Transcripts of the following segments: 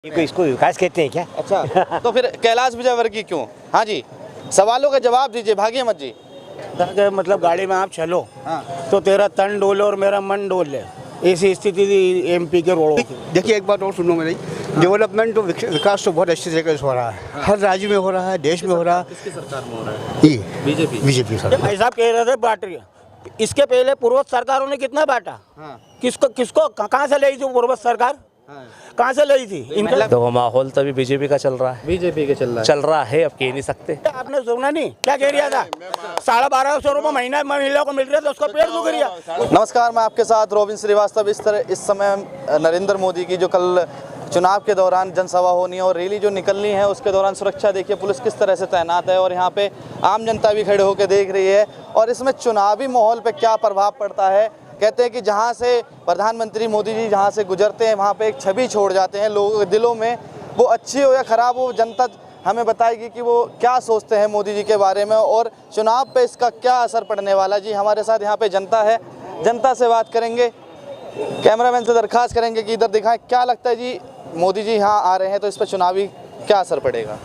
इसको विकास कहते हैं क्या? अच्छा तो फिर कैलाश विजयवर्गीय क्यों? हाँ जी, सवालों का जवाब दीजिए, भागिए मत जी। मतलब गाड़ी में आप चलो हाँ। तो तेरा तन डोले और मेरा मन डोले, ऐसी स्थिति थी एमपी के रोडों की। देखिए एक बात और सुनो मेरी, डेवलपमेंट तो विकास तो बहुत अच्छी तरीके से हो रहा है, हर राज्य में हो रहा है, देश में हो रहा है। किसकी सरकार में हो रहा है? ये बीजेपी सरकार। भाई साहब कह रहे थे बांट रही है। इसके पहले पूर्वज सरकारों ने कितना बांटा? हाँ। किसको कहाँ से ली थी पूर्वज सरकार? कहाँ से ली थी? इनका तो माहौल तभी बीजेपी का चल रहा है, बीजेपी के चल रहा है, अब कह नहीं सकते। आपने सुना नहीं क्या कह रहा था? 1250 रुपये महीना महिला को मिल रहा था, उसका पेट दुख रहा। नमस्कार, मैं आपके साथ रोबिन श्रीवास्तव। इस समय नरेंद्र मोदी की जो कल चुनाव के दौरान जनसभा होनी है और रैली जो निकलनी है, उसके दौरान सुरक्षा देखिए पुलिस किस तरह से तैनात है और यहाँ पे आम जनता भी खड़े होकर देख रही है। और इसमें चुनावी माहौल पे क्या प्रभाव पड़ता है? कहते हैं कि जहाँ से प्रधानमंत्री मोदी जी जहाँ से गुजरते हैं वहाँ पे एक छवि छोड़ जाते हैं लोगों के दिलों में। वो अच्छी हो या ख़राब हो, जनता हमें बताएगी कि वो क्या सोचते हैं मोदी जी के बारे में और चुनाव पे इसका क्या असर पड़ने वाला। जी हमारे साथ यहाँ पे जनता है, जनता से बात करेंगे। कैमरामैन से दरख्वास्त करेंगे कि इधर दिखाएं, क्या लगता है जी मोदी जी यहाँ आ रहे हैं तो इस पर चुनावी क्या असर पड़ेगा?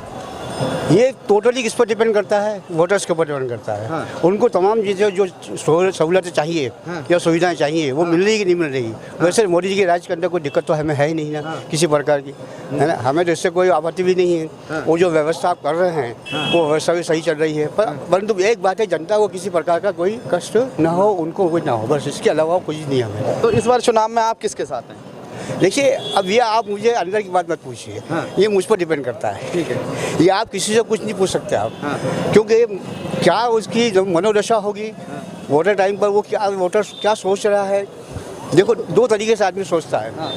ये टोटली किस पर डिपेंड करता है? वोटर्स के ऊपर डिपेंड करता है। हाँ। उनको तमाम चीज़ें जो सहूलतें चाहिए, हाँ, या सुविधाएं चाहिए वो मिल रही कि नहीं मिल रही। हाँ। वैसे मोदी जी के राज के अंदर कोई दिक्कत तो हमें है ही नहीं ना। हाँ। किसी प्रकार की, है ना, हमें तो इससे कोई आपत्ति भी नहीं है। हाँ। वो जो व्यवस्था आप कर रहे हैं, हाँ, वो व्यवस्था भी सही चल रही है। परंतु एक बात है, जनता को किसी प्रकार का कोई कष्ट ना हो, उनको कुछ ना हो, बस इसके अलावा कुछ नहीं हमें। तो इस बार चुनाव में आप किसके साथ हैं? देखिए अब ये आप मुझे अंदर की बात मत पूछिए। हाँ। ये मुझ पर डिपेंड करता है। ठीक है। ये आप किसी से कुछ नहीं पूछ सकते आप। हाँ। क्योंकि क्या उसकी जो मनोदशा होगी, हाँ, वोटर टाइम पर वो क्या वोटर क्या सोच रहा है। देखो दो तरीके से आदमी सोचता है। हाँ।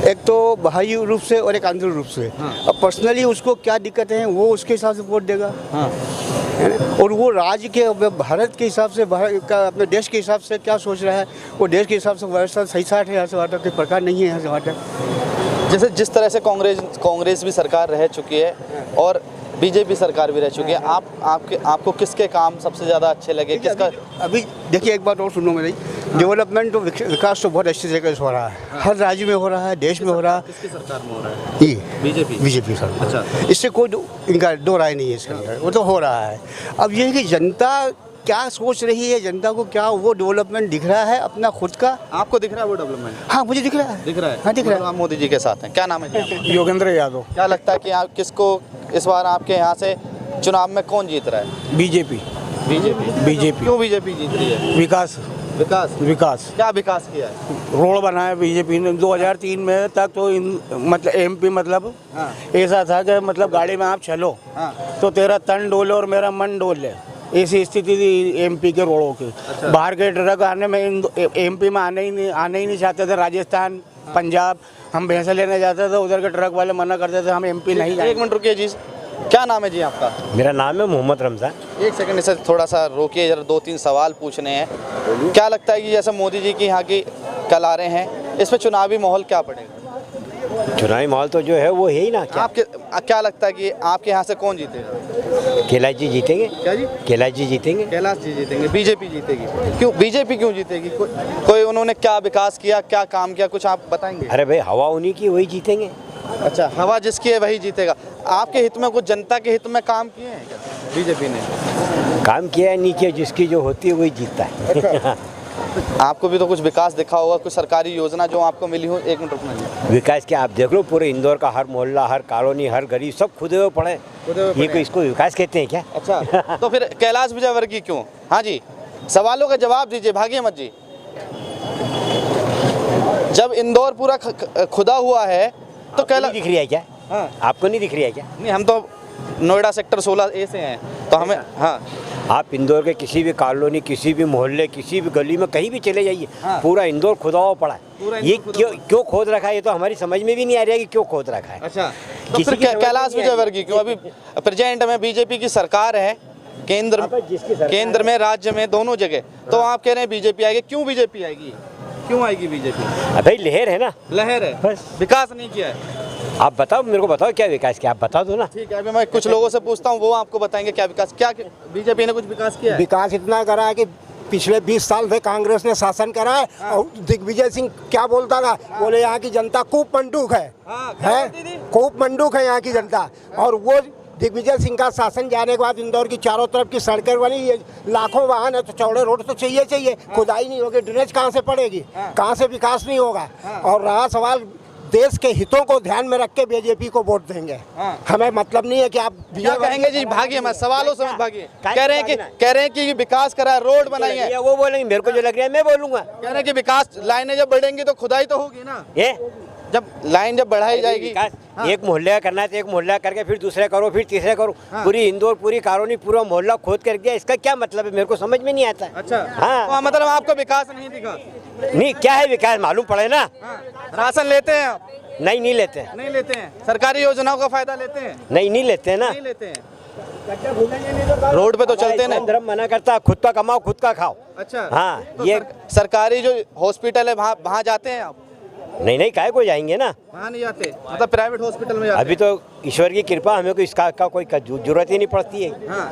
एक तो बाहरी रूप से और एक आंतरिक रूप से। हाँ। अब पर्सनली उसको क्या दिक्कत है वो उसके हिसाब से वोट देगा। हाँ। और वो राज्य के भारत के हिसाब से, भारत का अपने देश के हिसाब से क्या सोच रहा है, वो देश के हिसाब से व्यवस्था सही साठ है, यहाँ से वहाँ तक कोई प्रकार नहीं है, यहाँ से वहाँ तक। जैसे जिस तरह से कांग्रेस भी सरकार रह चुकी है और बीजेपी सरकार भी रह चुकी है, आपको किसके काम सबसे ज़्यादा अच्छे लगे? किसका? अभी देखिए एक बात और सुनो मेरी, डेवलपमेंट तो विकास तो बहुत अच्छी तरीके से हो रहा है, हर राज्य में हो रहा है, देश में हो रहा है। किसकी सरकार में हो रहा है? ये बीजेपी सरकार। अच्छा, इससे कोई इनका दो राय नहीं है इसके अंदर, वो तो हो रहा है। अब ये है कि जनता क्या सोच रही है, जनता को क्या वो डेवलपमेंट दिख रहा है अपना खुद का? आपको दिख रहा है वो डेवलपमेंट? हाँ मुझे दिख रहा है। दिख रहा है? हाँ दिख रहा है। आप मोदी जी के साथ हैं, क्या नाम है जी आपका? योगेंद्र यादव। क्या लगता है कि आप किसको इस बार आपके यहाँ से चुनाव में कौन जीत रहा है? बीजेपी। क्यों बीजेपी जीत रही है? विकास। क्या विकास किया है? रोड बनाया बीजेपी ने 2003 में तक तो मतलब एमपी मतलब हाँ। ऐसा था कि मतलब गाड़ी में आप चलो हाँ। तो तेरा तन डोले और मेरा मन डोले, ऐसी स्थिति थी एमपी के रोडों की। अच्छा। बाहर के ट्रक आने में एमपी में आने ही नहीं चाहते थे। राजस्थान, पंजाब, हम भैंसा लेने जाते थे, उधर के ट्रक वाले मना करते थे हम एमपी नहीं जाएंगे। एक मिनट रुकिए जी, क्या नाम है जी आपका? मेरा नाम है मोहम्मद रमज़ान। एक सेकंड इसे थोड़ा सा रोकिए, जरा 2-3 सवाल पूछने हैं। क्या लगता है कि जैसे मोदी जी की यहाँ की कल आ रहे हैं, इस पर चुनावी माहौल क्या पड़ेगा? चुनावी माहौल तो जो है वो है ही ना। क्या लगता है कि आपके यहाँ से कौन जीतेगा? कैलाश जी जीतेंगे। क्या जी? कैलाश जी जीतेंगे। कैलाश जी जीतेंगे। बीजेपी जीतेगी? क्यों बीजेपी क्यों जीतेगी? कोई उन्होंने क्या विकास किया, क्या काम किया, कुछ आप बताएंगे? अरे भाई हवा उन्हीं की, वही जीतेंगे। अच्छा, हवा जिसकी है वही जीतेगा। आपके हित में, कुछ जनता के हित में काम किए हैं क्या बीजेपी ने? काम किया है नहीं किया, जिसकी जो होती है वही जीतता है। आपको भी तो कुछ विकास दिखा होगा, कुछ सरकारी योजना जो आपको मिली हो? एक मिनट रुकना जी। विकास क्या आप देख लो, पूरे इंदौर का हर मोहल्ला, हर कॉलोनी, हर गरीब सब खुदे हुए पड़े। ये कोई इसको विकास कहते हैं क्या? अच्छा तो फिर कैलाश विजयवर्गीय क्यों? हाँ जी, सवालों का जवाब दीजिए, भागिए मत जी। जब इंदौर पूरा खुदा हुआ है तो कैलाश दिख रही है क्या? हाँ। आपको नहीं दिख रही है क्या? नहीं, हम तो नोएडा सेक्टर 16A से हैं तो हमें। हाँ। आप इंदौर के किसी भी कॉलोनी, किसी भी मोहल्ले, किसी भी गली में कहीं भी चले जाइए। हाँ। पूरा इंदौर खुदा हुआ पड़ा है। ये क्यों खोद रखा है, ये तो हमारी समझ में भी नहीं आ रहा है कि क्यों खोद रखा है। अच्छा तो फिर कैलाश विजयवर्गीय क्यों? अभी प्रेजेंट में बीजेपी की सरकार है, केंद्र में, राज्य में, दोनों जगह। तो आप कह रहे हैं बीजेपी आएगी। क्यों बीजेपी आएगी? क्यों आएगी बीजेपी? भाई लहर है ना, लहर है, बस। विकास नहीं किया है। आप बताओ, मेरे को बताओ क्या विकास किया, आप बता दो ना। ठीक है, अभी मैं कुछ लोगों से पूछता हूँ, वो आपको बताएंगे क्या विकास, क्या बीजेपी ने कुछ विकास किया है? विकास इतना करा है कि पिछले 20 साल से कांग्रेस ने शासन करा है। और दिग्विजय सिंह क्या बोलता था, बोले यहाँ की जनता खूब मंडूक है, खूब मंडूक है यहाँ की जनता। और वो दिग्विजय सिंह का शासन जाने के बाद इंदौर की चारों तरफ की सड़कें बनी, ये लाखों वाहन है तो चौड़े रोड तो चाहिए, खुदाई नहीं होगी, ड्रेनेज कहाँ से पड़ेगी, कहाँ से विकास नहीं होगा। और रहा सवाल देश के हितों को ध्यान में रख के बीजेपी को वोट देंगे। हमें मतलब नहीं है कि आप क्या कहेंगे जी, भागिए मैं सवालों से मत भागिए। कह रहे हैं कि विकास करा है, रोड बनाई है। वो बोलेंगे, मेरे को जो लग रहा है मैं बोलूंगा। कह रहे हैं कि विकास लाइनें जब बढ़ेंगी तो खुदाई तो होगी ना, ये जब लाइन जब बढ़ाई जाएगी। विकास एक मोहल्ले का करना है तो एक मोहल्ला करके फिर दूसरे करो, फिर तीसरे करो। पूरी इंदौर, पूरी कॉलोनी, पूरा मोहल्ला खोद कर दिया, इसका क्या मतलब है? मेरे को समझ में नहीं आता। अच्छा, हाँ, तो मतलब आपको विकास नहीं दिखा? नहीं, क्या है विकास मालूम पड़े ना। राशन लेते हैं आप? नहीं लेते हैं। नहीं लेते हैं। सरकारी योजनाओं का फायदा लेते हैं? नहीं लेते हैं ना। नहीं लेते हैं। रोड पे तो चलते ना। धर्म मना करता, खुद का कमाओ खुद का खाओ। अच्छा, हाँ, तो ये सरकारी जो हॉस्पिटल है वहाँ जाते हैं आप? नहीं काहे को जाएंगे ना, वहाँ नहीं जाते, मतलब प्राइवेट हॉस्पिटल में जाते अभी तो ईश्वर की कृपा, हमें को इसका का कोई जरूरत ही नहीं पड़ती है।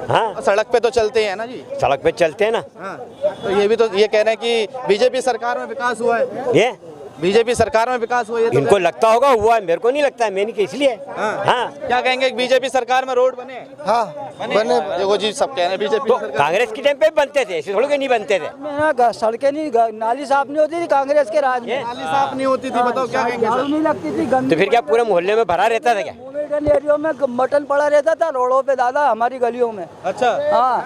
हाँ, और सड़क पे तो चलते हैं ना जी। सड़क पे चलते हैं ना। हाँ, तो ये भी तो ये कह रहे हैं कि बीजेपी सरकार में विकास हुआ है। ये बीजेपी सरकार में विकास हुआ है, तो इनको लगता होगा हुआ है, मेरे को नहीं लगता है, मैंने कि इसलिए। हाँ, क्या कहेंगे, बीजेपी सरकार में रोड बने? हाँ बने। देखो जी, सब कह रहे हैं बीजेपी तो कांग्रेस के टाइम पे बनते थे, ऐसे थोड़े के नहीं बनते थे। सड़कें नहीं, नाली साफ नहीं होती थी कांग्रेस के राज में। नाली साफ नहीं होती थी, बताओ क्या कहेंगे सर? नहीं लगती थी, तो फिर क्या पूरे मोहल्ले में भरा रहता था क्या? एरियो में मटन पड़ा रहता था रोडों पे दादा, हमारी गलियों में। अच्छा, हाँ,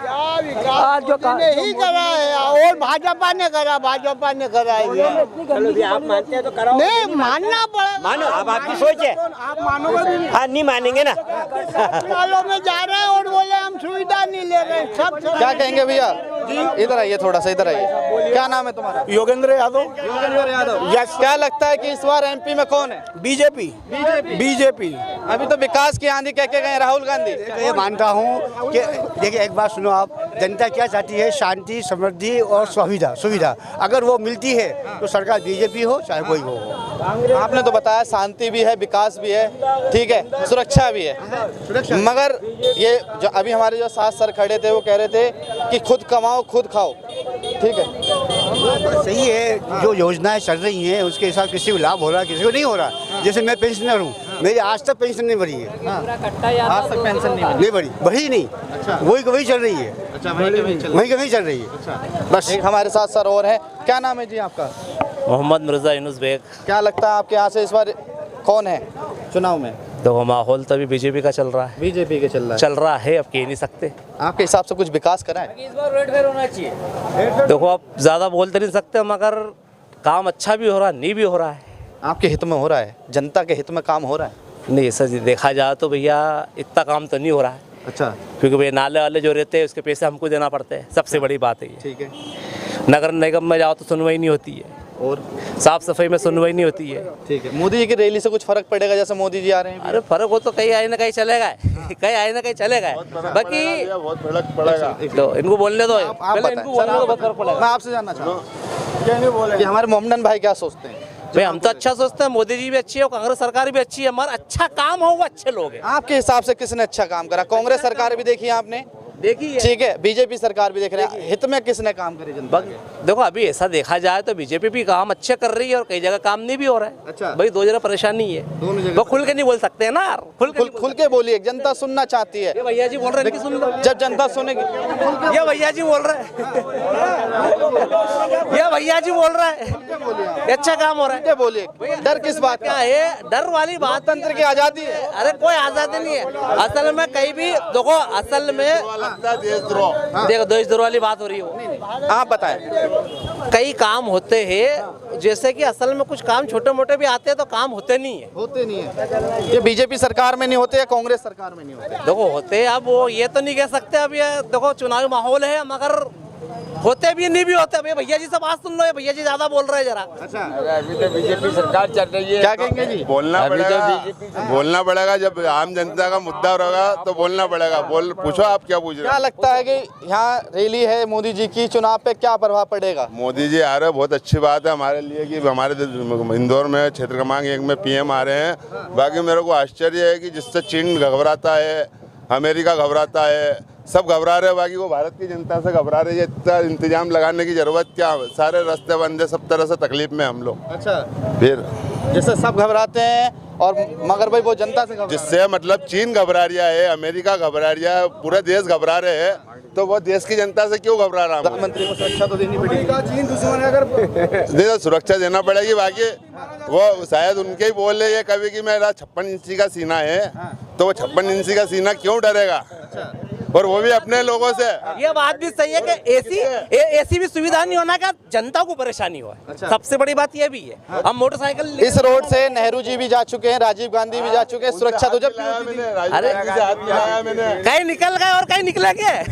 आज जो नहीं करा है और भाजपा ने करा, भाजपा ने करा है। आप मानते हैं तो कराओ। नहीं मानना पड़ेगा, मानो, अब आपकी सोच है। आप मानोगे भी नहीं। हाँ, नहीं मानेंगे ना। अस्पतालों में जा रहे हैं और बोले हम सुविधा नहीं ले रहे हैं। सब क्या कहेंगे भैया? इधर आइए, थोड़ा सा इधर आइए। क्या नाम है तुम्हारा? योगेंद्र यादव। योगेंद्र यादव। क्या लगता है कि इस बार एमपी में कौन है? बीजेपी। बीजेपी। अभी तो विकास की आंधी कह के गए राहुल गांधी। ये मानता हूँ कि देखिए, एक बात सुनो आप, जनता क्या चाहती है? शांति, समृद्धि और सुविधा। अगर वो मिलती है तो सरकार बीजेपी हो चाहे कोई हो। आपने तो बताया शांति भी है, विकास भी है, ठीक है, सुरक्षा भी है, मगर ये जो अभी हमारे जो साथ सर खड़े थे वो कह रहे थे कि खुद कमाओ खुद खाओ, ठीक है। सही है, जो योजनाएं चल रही हैं उसके हिसाब किसी को लाभ हो रहा है, किसी को नहीं हो रहा। जैसे मैं पेंशनर हूँ, मेरी आज तक पेंशन नहीं भरी है। आज तक पेंशन नहीं बढ़ी नहीं। अच्छा, वही चल रही है। अच्छा, वही चल रही है। अच्छा, बस एक हमारे साथ सर और हैं। क्या नाम है जी आपका? मोहम्मद मिर्जा यूनुस बेग। क्या लगता है आपके यहाँ से इस बार कौन है चुनाव में? देखो, माहौल तो अभी बीजेपी का चल रहा है। बीजेपी के चल रहा है। अब कह नहीं सकते। आपके हिसाब से कुछ विकास करा है? इस बार रेट फेयर होना चाहिए। देखो, आप ज्यादा बोल तो नहीं सकते, मगर काम अच्छा भी हो रहा है, नहीं भी हो रहा है। आपके हित में हो रहा है? जनता के हित में काम हो रहा है? नहीं, ऐसा देखा जाए तो भैया इतना काम तो नहीं हो रहा है। अच्छा, क्योंकि भैया नाले वाले जो रहते हैं उसके पैसे हमको देना पड़ते हैं, सबसे बड़ी बात है ये। ठीक है। नगर निगम में जाओ तो सुनवाई नहीं होती है, और साफ सफाई में सुनवाई नहीं होती है। ठीक है, मोदी जी की रैली से कुछ फर्क पड़ेगा? जैसे मोदी जी आ रहे हैं। अरे फर्क हो तो कहीं आए ना कहीं चलेगा, कहीं आए ना कहीं चलेगा। बाकी बहुत फर्क पड़ेगा। तो इनको बोलने दो, आप पहले बताएं। इनको बोलने दो, बहुत फर्क पड़ेगा। मैं आपसे जानना चाहूँगा कि हमारे मोमडन भाई क्या सोचते हैं? भाई हम तो अच्छा सोचते हैं, मोदी जी भी अच्छी है और कांग्रेस सरकार भी अच्छी है, मगर अच्छा काम हो वो अच्छे लोग हैं। आपके हिसाब से किसने अच्छा काम करा? कांग्रेस सरकार भी देखी आपने, देखिए ठीक है, बीजेपी सरकार भी देख रहे हैं, हित में किसने काम करे जनता के? देखो, अभी ऐसा देखा जाए तो बीजेपी भी काम अच्छे कर रही है और कई जगह काम नहीं भी हो रहा है। अच्छा। भाई दो जगह परेशानी है, दोनों जगह वो खुल के नहीं बोल सकते हैं ना यार, खुल के बोलिए, जनता सुनना चाहती है। ये भैया जी बोल रहे हैं, इनकी सुन लो। जब जनता सुनेगी। ये भैया जी बोल रहे हैं, ये भैया जी बोल रहा है, ये अच्छा काम हो रहा है। बोलिए, डर किस बात क्या का? है? डर वाली बात, तंत्र की आजादी है। अरे कोई आजादी नहीं है असल में, कहीं भी देखो, असल में देखो देशद्रोह वाली बात हो रही हो। आप बताएं। कई काम होते हैं, जैसे कि असल में कुछ काम छोटे मोटे भी आते हैं तो काम होते नहीं है। होते नहीं है। ये बीजेपी सरकार में नहीं होते या कांग्रेस सरकार में नहीं होते? देखो होते, अब वो ये तो नहीं कह सकते, अब ये देखो चुनावी माहौल है, मगर होते भी नहीं भी होते। अब ये भैया जी से बात सुन लो, ये भैया जी ज्यादा बोल रहे हैं जरा। अच्छा, अभी तो बीजेपी सरकार चल रही है, क्या कहेंगे जी? बोलना पड़ेगा जब आम जनता का मुद्दा होगा तो बोलना पड़ेगा। पूछो आप क्या पूछ रहे क्या हो? लगता है कि यहाँ रैली है मोदी जी की, चुनाव पे क्या प्रभाव पड़ेगा? मोदी जी आ रहे हैं, बहुत अच्छी बात है हमारे लिए कि हमारे इंदौर में क्षेत्र क्रमांक 1 में पीएम आ रहे हैं। बाकी मेरे को आश्चर्य है कि जिससे चीन घबराता है, अमेरिका घबराता है, सब घबरा रहे हैं, बाकी वो भारत की जनता से घबरा रही है। इतना इंतजाम लगाने की जरूरत क्या, सारे रास्ते बंद है, सब तरह से तकलीफ में हम लोग। अच्छा, फिर जैसे सब घबराते हैं और मगर भाई वो जनता से घबरा जिससे मतलब चीन घबरा रहा है, अमेरिका घबरा रहा है, पूरे देश घबरा रहे हैं, तो वो देश की जनता से क्यों घबरा रहा है? प्रधानमंत्री को सुरक्षा तो देनी पड़ेगी। चीन दुश्मन अगर नहीं तो सुरक्षा देना पड़ेगी। बाकी वो शायद उनके ही बोल रहे हैं कभी कि मेरा 56 इंची का सीना है, तो वो 56 इंची का सीना क्यों डरेगा? और वो भी अपने लोगों से। ये बात भी सही है कि एसी भी सुविधा नहीं होना का जनता को परेशानी हो। सबसे बड़ी बात ये भी है। हम मोटरसाइकिल इस रोड से नेहरू जी भी जा चुके हैं, राजीव गांधी भी जा चुके हैं। सुरक्षा तो जब अरे मैंने कहीं निकल गए और कहीं निकले गए।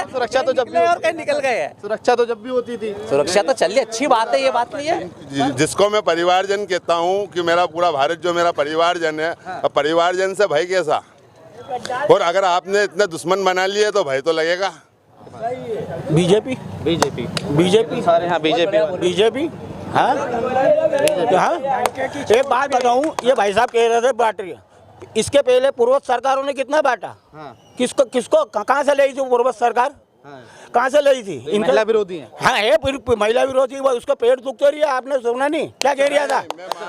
सुरक्षा तो जब भी और कहीं निकल गए हैं। सुरक्षा तो जब भी होती थी। सुरक्षा तो चलिए अच्छी बात है, ये बात नहीं है। जिसको मैं परिवारजन कहता हूँ कि मेरा पूरा भारत जो मेरा परिवारजन है, अब परिवारजन से भय कैसा? और अगर आपने इतने दुश्मन बना लिए तो भय तो लगेगा। बीजेपी बीजेपी बीजेपी सारे यहाँ बीजेपी हाँ हाँ। एक बात बताऊं, ये भाई साहब कह रहे थे बांट रही है। इसके पहले पूर्वज सरकारों ने कितना बांटा? किसको किसको कहाँ से ली थी पूर्वज सरकार? कहाँ से ली थी? महिला विरोधी है। हाँ है, महिला विरोधी। वो उसको पेट दुख तो रही है, आपने सुना नहीं क्या कह रहा था?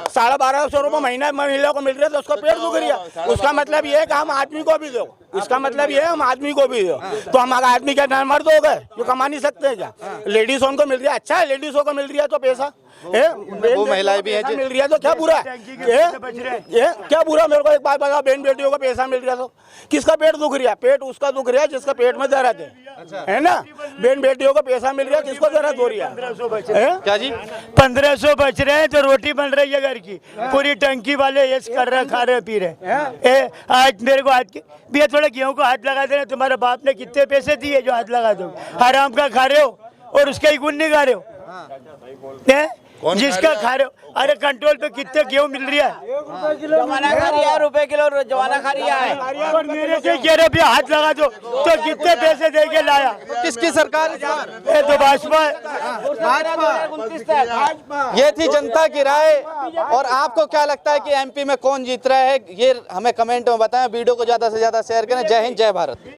1250 रुपये महीना महिला को मिल रहा था, उसको पेट दुख रही है। उसका मतलब ये है कि हम आदमी को भी दो, इसका मतलब ये है हम आदमी को भी दो। तो हमारा आदमी क्या मर्द हो गए जो कमा नहीं सकते हैं क्या? लेडीजों को मिल रहा है, अच्छा है लेडीजों को मिल रहा है तो पैसा वो महिलाएं भी है मिल रही है तो क्या बुरा है? क्या बुरा? मेरे को एक बात बता, बहन बेटियों को पैसा मिल रहा तो किसका पेट दुख रहा है? पेट उसका दुख रहा है जिसका पेट में दर्द है ना? बहन बेटियों को पैसा मिल रहा है, किसको दर्द हो रही है? क्या जी? 1500 बच रहे हैं तो रोटी बन रही है घर की, पूरी टंकी वाले यस कर रहे, खा रहे, पी रहे। आज मेरे को हाथ भैया थोड़ा गेहूं को हाथ लगा देना, तुम्हारे बाप ने कितने पैसे दिए जो हाथ लगा दो? हराम का खा रहे हो और उसका ही गुण नहीं खा रहे हो। जिसका खा रहे हो, अरे कंट्रोल पे कितने गेहूं मिल रही है? जवाना खा रही है, रुपए किलो जवाना खा रही है। और मेरे से कह रहे भैया हाथ लगा दो, तो कितने पैसे दे के लाया? किसकी सरकार? ये तो भाजपा। ये थी जनता की राय। और आपको क्या लगता है कि एमपी में कौन जीत रहा है? ये हमें कमेंट में बताएं। वीडियो को ज्यादा से ज्यादा शेयर करें। जय हिंद, जय भारत।